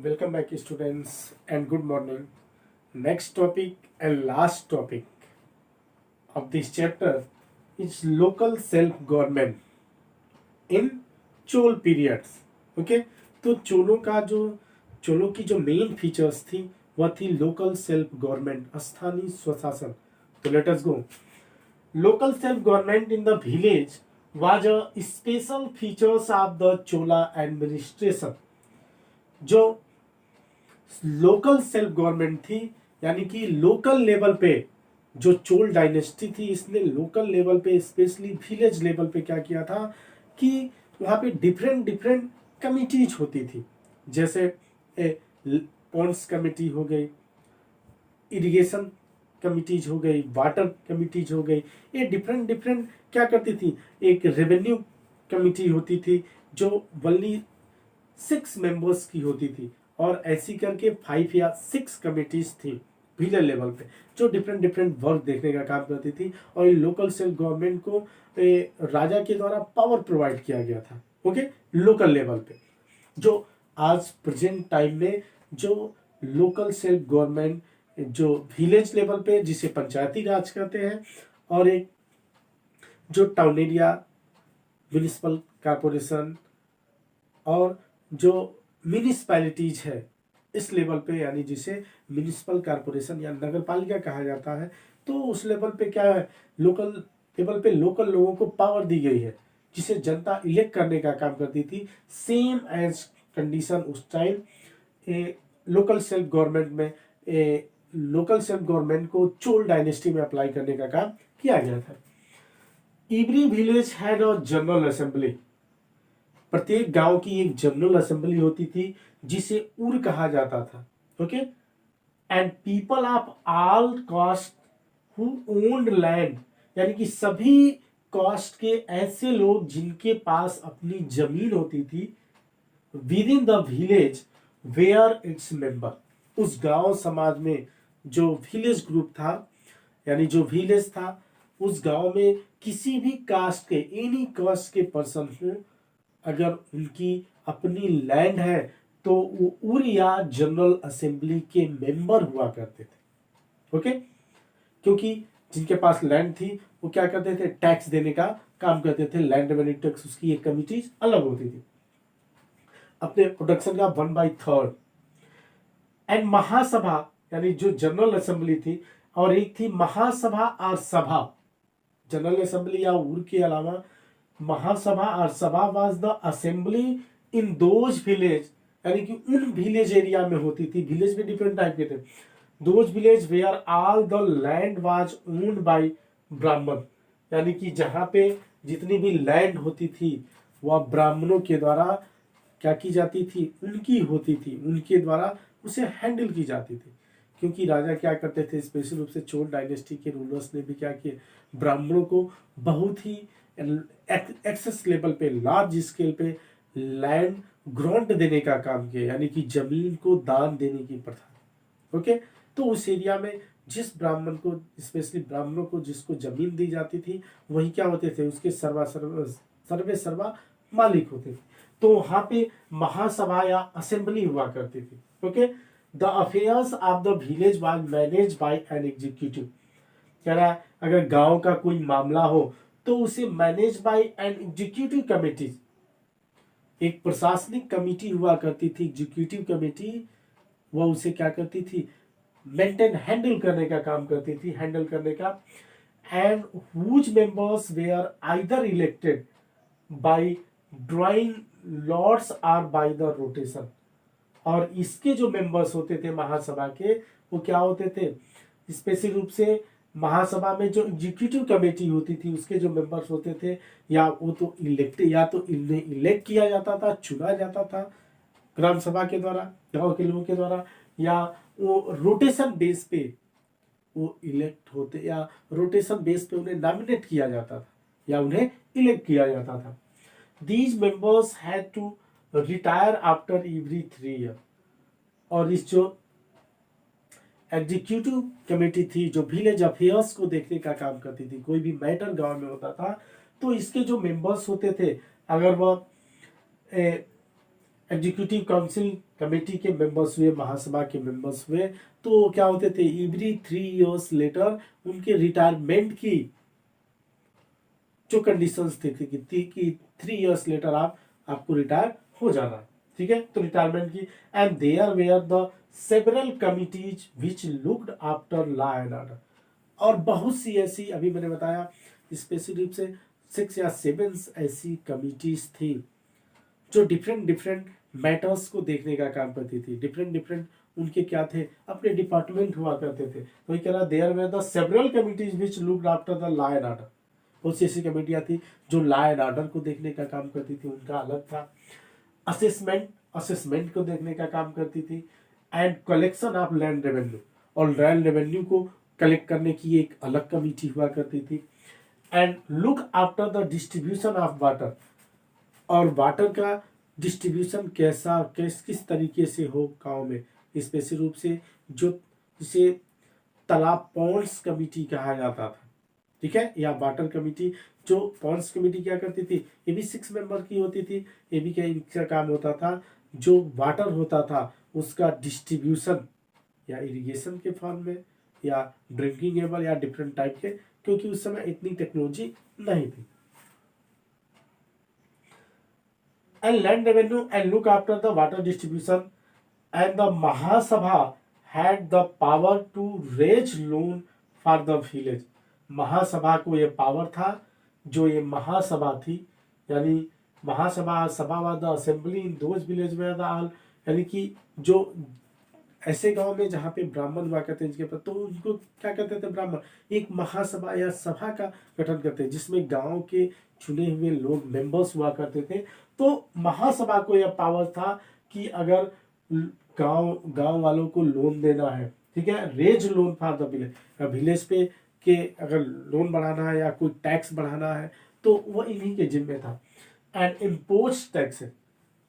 Welcome back, students, and good morning. Next topic and last topic of this chapter is local self-government in Chola periods. Okay, तो चोलों की जो main features थी वह थी local self government, स्थानीय स्वशासन. तो let us go. Local self-government in the village was a special features of the Chola administration. जो लोकल सेल्फ गवर्नमेंट थी, यानी कि लोकल लेवल पे जो चोल डायनेस्टी थी, इसने लोकल लेवल पे स्पेशली विलेज लेवल पे क्या किया था कि वहाँ पे डिफरेंट डिफरेंट कमिटीज होती थी. जैसे पॉन्ड्स कमिटी हो गई, इरिगेशन कमिटीज हो गई, वाटर कमिटीज हो गई. ये डिफरेंट डिफरेंट क्या करती थी. एक रेवेन्यू कमिटी होती थी जो वनली 6 मेंबर्स की होती थी, और ऐसी करके 5 या 6 कमिटीज थी विलेज लेवल पे जो डिफरेंट डिफरेंट वर्क देखने का काम करती थी. और ये लोकल सेल्फ गवर्नमेंट को राजा के द्वारा पावर प्रोवाइड किया गया था. ओके, लोकल लेवल पे जो आज प्रेजेंट टाइम में जो लोकल सेल्फ गवर्नमेंट जो विलेज लेवल पे जिसे पंचायती राज कहते हैं, और एक जो टाउन एरिया म्युनिसिपल कॉर्पोरेशन और जो म्यूनिसिपैलिटीज है इस लेवल पे, यानी जिसे म्यूनिसिपल कॉर्पोरेशन या नगर पालिका कहा जाता है, तो उस लेवल पे क्या है, लोकल लेवल पे लोकल लोगों को पावर दी गई है जिसे जनता इलेक्ट करने का काम करती थी. सेम एज कंडीशन उस टाइम लोकल सेल्फ गवर्नमेंट में लोकल सेल्फ गवर्नमेंट को चोल डायनेस्टी में अप्लाई करने का काम किया गया था. Every village had a general assembly. प्रत्येक गांव की एक जनरल असेंबली होती थी जिसे उर कहा जाता था. Okay, and people of all caste who owned land, यानी कि सभी कास्ट के ऐसे लोग जिनके पास अपनी जमीन होती थी, within the village were its member. उस गांव समाज में जो विलेज ग्रुप था, यानी जो विलेज था, उस गांव में किसी भी कास्ट के, एनी कास्ट के पर्सन हो, अगर उनकी अपनी लैंड है तो वो उर या जनरल असेंबली के मेंबर हुआ करते थे. ओके, क्योंकि जिनके पास लैंड थी वो क्या करते थे, टैक्स देने का काम करते थे. लैंड रेवेन्यू टैक्स, उसकी एक कमिटी अलग होती थी अपने प्रोडक्शन का 1/3. एंड महासभा, यानी जो जनरल असेंबली थी, और एक थी महासभा और सभा. जनरल असेंबली या उर के अलावा महासभा और सभा was the assembly in those village, यानी कि उन विलेज एरिया में होती थी. विलेज में डिफरेंट टाइप के थे. Those village where all the land was owned by Brahmin, यानी कि जहां पे जितनी भी लैंड होती थी वह ब्राह्मणों के द्वारा क्या की जाती थी, उनकी होती थी, उनके द्वारा उसे हैंडल की जाती थी. क्योंकि राजा क्या करते थे, स्पेशल रूप से चोल डायनेस्टी के रूलर्स ने भी क्या किया, ब्राह्मणों को बहुत ही एक्सेस लेवल पे, लार्ज स्केल पे लैंड ग्रांट देने का काम किया, यानी कि जमीन को दान देने की प्रथा. ओके, तो उस एरिया में जिस ब्राह्मण को, स्पेशली ब्राह्मणों को जिसको जमीन दी जाती थी, वही क्या होते थे, उसके सर्वे सर्वा मालिक होते थे. तो वहां पे महासभा या असेंबली हुआ करती थी. Okay, the affairs of the village was manage by an executive. कह रहा है अगर गांव का कोई मामला हो तो उसे manage by an executive committee, एक प्रशासनिक कमेटी हुआ करती थी, एग्जीक्यूटिव कमेटी. वह उसे क्या करती थी, मेंटेन, हैंडल करने का काम करती थी, हैंडल करने का. And whose members were either elected by drawing lots or by the rotation. और इसके जो मेंबर्स होते थे महासभा के, वो क्या होते थे, स्पेशल रूप से महासभा में जो एग्जीक्यूटिव कमेटी होती थी उसके जो मेंबर्स होते थे, या वो तो इलेक्ट, या तो इन्हें इलेक्ट किया जाता था, चुना जाता था ग्राम सभा के द्वारा, गांव के लोगों के द्वारा, या वो रोटेशन बेस पे वो इलेक्ट होते, या रोटेशन बेस पे उन्हें नॉमिनेट किया जाता था या उन्हें इलेक्ट किया जाता था. These members had to retire after every 3 year. और इस जो एग्जीक्यूटिव कमेटी थी, जो विलेज अफेयर्स को देखने का काम करती थी, कोई भी मैटर गांव में होता था तो इसके जो मेंबर्स होते थे, अगर वह एग्जीक्यूटिव काउंसिल कमेटी के मेंबर्स हुए, महासभा के मेंबर्स हुए, तो क्या होते थे, एवरी 3 years लेटर उनके रिटायरमेंट की जो कंडीशंस थी कि 3 years लेटर आपको रिटायर हो जाना है, ठीक है, तो रिटायरमेंट की। And there were the several committees which looked after law and order, और बहुत सी ऐसी, अभी मैंने बताया स्पेसिफिक से 6 या 7 ऐसी कमिटीज थी जो डिफरेंट डिफरेंट मैटर्स को देखने का काम करती थी। डिफरेंट डिफरेंट उनके क्या थे, अपने डिपार्टमेंट हुआ करते थे। तो ये कह रहा there were the several committees which looked after the law and order, बहुत सी ऐसी कमेटियां थी जो लॉ एंड ऑर्डर को देखने का काम करती थी, उनका अलग था। असेसमेंट को देखने का काम करती थी। And collection of land revenue, और लैंड रेवेन्यू को कलेक्ट करने की एक अलग कमेटी हुआ करती थी। And look after the distribution of water, और वाटर का डिस्ट्रीब्यूशन किस तरीके से हो गांव में, स्पेशल रूप से जो जिसे तालाब पॉन्ड्स कमेटी कहा जाता था, ठीक है, या वाटर कमेटी। जो पॉन्ड्स कमेटी क्या करती थी, ये भी 6 मेंबर की होती थी। ये भी क्या इनका काम होता था, जो वाटर होता था उसका डिस्ट्रीब्यूशन या इरिगेशन के फॉर्म में या ड्रिंकिंग एबल या डिफरेंट टाइप के, क्योंकि उस समय इतनी टेक्नोलॉजी नहीं थी। And land revenue and look after the water distribution. And the mahasabha had the power to raise loan for the village. महासभा को ये पावर था, जो ये महासभा थी, यानी महासभा सभा was the assembly in those village में द ऑल, यानी कि जो ऐसे गांव में जहाँ पे ब्राह्मण हुआ करते हैं जिनके पर, तो उनको क्या कहते थे, ब्राह्मण, एक महासभा या सभा का गठन करते हैं जिसमें गांव के चुने हुए लोग मेंबर्स हुआ करते थे। तो महासभा को यह पावर था कि अगर गांव वालों को लोन देना है, ठीक है, raise loan for the village, village पे के अगर लोन बढ़ाना है या कोई टैक्स बढ़ाना है तो वो इन्हीं के जिम्मे था। एंड इम्पोज टैक्स,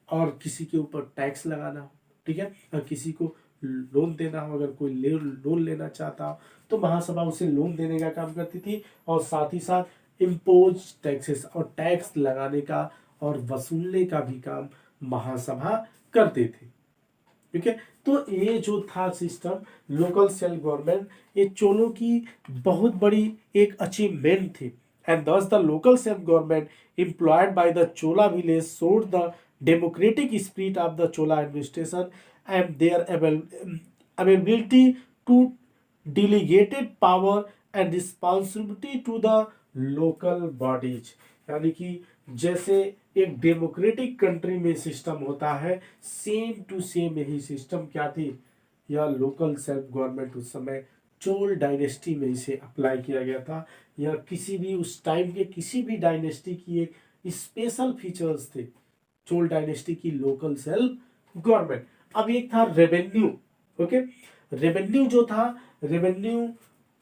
और किसी के ऊपर टैक्स लगाना हो, ठीक है, और किसी को लोन देना हो, अगर कोई लोन लेना चाहता हो तो महासभा उसे लोन देने का काम करती थी, और साथ ही साथ इम्पोज टैक्सेस, और टैक्स लगाने का और वसूलने का भी काम महासभा करते थे, ठीक है। तो ये जो था सिस्टम लोकल सेल्फ गवर्नमेंट, ये चोलों की बहुत बड़ी एक अचीवमेंट थी। And thus the local self government employed by the Chola village showed the democratic spirit of the Chola administration and their ability to delegated power and responsibility to the local bodies। यानी कि जैसे एक democratic country में system होता है, same to same यही system क्या थी, या लोकल सेल्फ गवर्नमेंट उस समय चोल डायनेस्टी में इसे अप्लाई किया गया था, या किसी भी उस टाइम के किसी भी डायनेस्टी की एक स्पेशल फीचर्स थे चोल डायनेस्टी की लोकल सेल्फ गवर्नमेंट। अब एक था रेवेन्यू, ओके, रेवेन्यू जो था, रेवेन्यू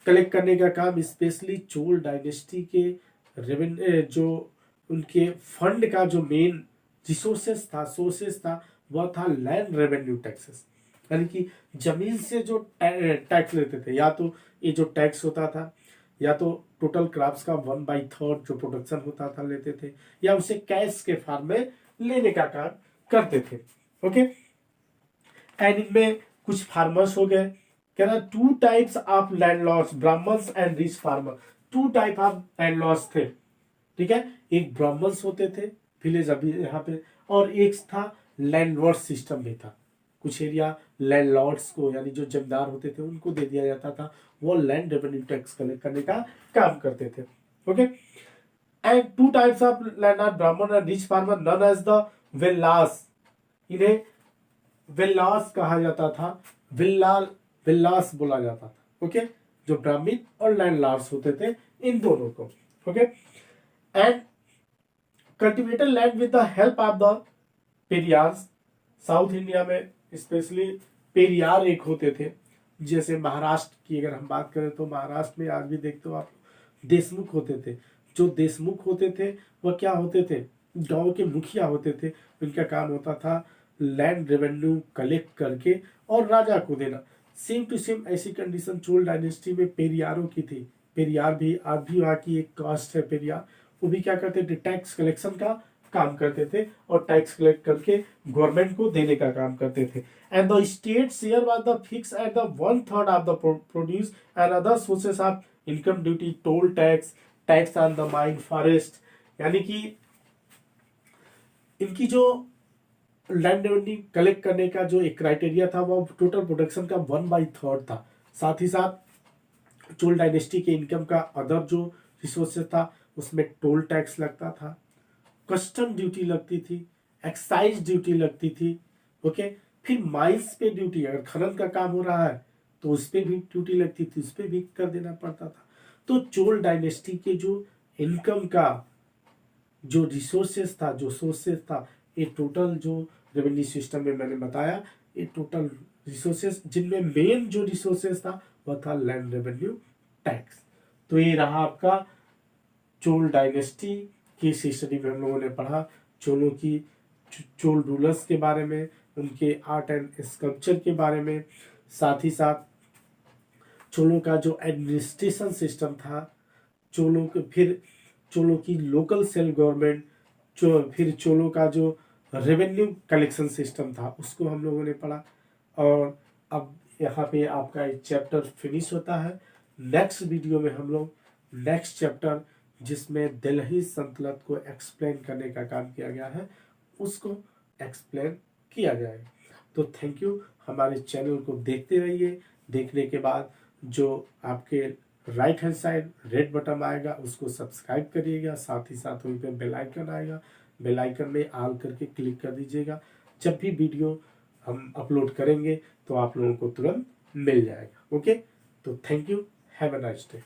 कलेक्ट करने का काम स्पेशली चोल डायनेस्टी के रेवेन्यू, जो उनके फंड का जो मेन सोर्सेस था वह था लैंड रेवेन्यू टैक्सेस, यानी कि जमीन से जो टैक्स लेते थे, या तो ये जो टैक्स होता था, या तो टोटल क्रॉप्स का 1/3 जो प्रोडक्शन होता था लेते थे, या उसे कैश के फॉर्म में लेने का काम करते थे, ओके। एंड इनमें कुछ फार्मर्स हो गए, कह रहा 2 types of landlords, Brahmins and rich farmer. 2 type of landlords थे, ठीक है, एक ब्राह्मण्स होते थे विलेज अभी यहाँ पे, और एक था लैंडलॉर्ड सिस्टम भी था। कुछ एरिया लैंडलॉर्ड्स को, यानी जो जमींदार होते थे उनको दे दिया जाता था, वो लैंड रेवेन्यू टैक्स कलेक्ट करने का काम करते थे, okay. And 2 types of landlord, Brahmin and rich farmer, known as the Vellalas. इन्हें विल्लास कहा जाता था, विल्लास बोला जाता था, ओके, जो ब्राह्मण और लैंडलॉर्ड्स होते थे इन दोनों को, okay. And cultivated land with the help of the Paraiyars. South India में स्पेशली पेरियार एक होते थे, जैसे महाराष्ट्र की अगर हम बात करें तो महाराष्ट्र में आज भी देखते हो आप देशमुख होते थे। जो देशमुख होते थे वह क्या होते थे, गांव के मुखिया होते थे। उनका काम होता था लैंड रेवेन्यू कलेक्ट करके और राजा को देना। सेम टू सेम ऐसी कंडीशन चोल डायनेस्टी में पेरियारों की थी। पेरियार भी आज भी वहाँ की एक कास्ट है पेरियार, वो भी क्या करते थे, टैक्स कलेक्शन का काम करते थे और टैक्स कलेक्ट करके गवर्नमेंट को देने का काम करते थे। And the state share was the fix at the 1/3 of the produce and other sources of income duty, toll tax, tax on the mine forest, यानी कि इनकी जो लैंड रेवेन्यू कलेक्ट करने का जो एक क्राइटेरिया था वो टोटल प्रोडक्शन का 1/3 था। साथ ही साथ चोल डायनेस्टी के इनकम का अदर जो रिसोर्सेज था उसमें टोल टैक्स लगता था, कस्टम ड्यूटी लगती थी, एक्साइज ड्यूटी लगती थी, ओके। फिर माइंस पे ड्यूटी, अगर खनन का काम हो रहा है तो उस पर भी ड्यूटी लगती थी, उस पर भी कर देना पड़ता था। तो चोल डायनेस्टी के जो इनकम का जो रिसोर्सेज था, जो सोर्सेज था, ये टोटल जो रेवेन्यू सिस्टम में मैंने बताया, ये टोटल रिसोर्सेज जिनमें मेन जो रिसोर्सेज था वह था लैंड रेवेन्यू टैक्स। तो ये रहा आपका चोल डायनेस्टी की हिस्ट्री में हम लोगों ने पढ़ा चोलों की, चोल रूलर्स के बारे में, उनके आर्ट एंड स्कल्पचर के बारे में, साथ ही साथ चोलों का जो एडमिनिस्ट्रेशन सिस्टम था, चोलों के, फिर चोलों की लोकल सेल्फ गवर्नमेंट, फिर चोलों का जो रेवेन्यू कलेक्शन सिस्टम था उसको हम लोगों ने पढ़ा। और अब यहाँ पे आपका एक चैप्टर फिनिश होता है। नेक्स्ट वीडियो में हम लोग नेक्स्ट चैप्टर जिसमें दिल्ली सल्तनत को एक्सप्लेन करने का काम किया गया है उसको एक्सप्लेन किया जाएगा। तो थैंक यू, हमारे चैनल को देखते रहिए। देखने के बाद जो आपके right hand side red button आएगा उसको सब्सक्राइब करिएगा, साथ ही साथ वहीं पे बेल आइकन आएगा, बेल आइकन में ऑल करके क्लिक कर दीजिएगा। जब भी वीडियो हम अपलोड करेंगे तो आप लोगों को तुरंत मिल जाएगा। ओके, तो thank you, have a nice day.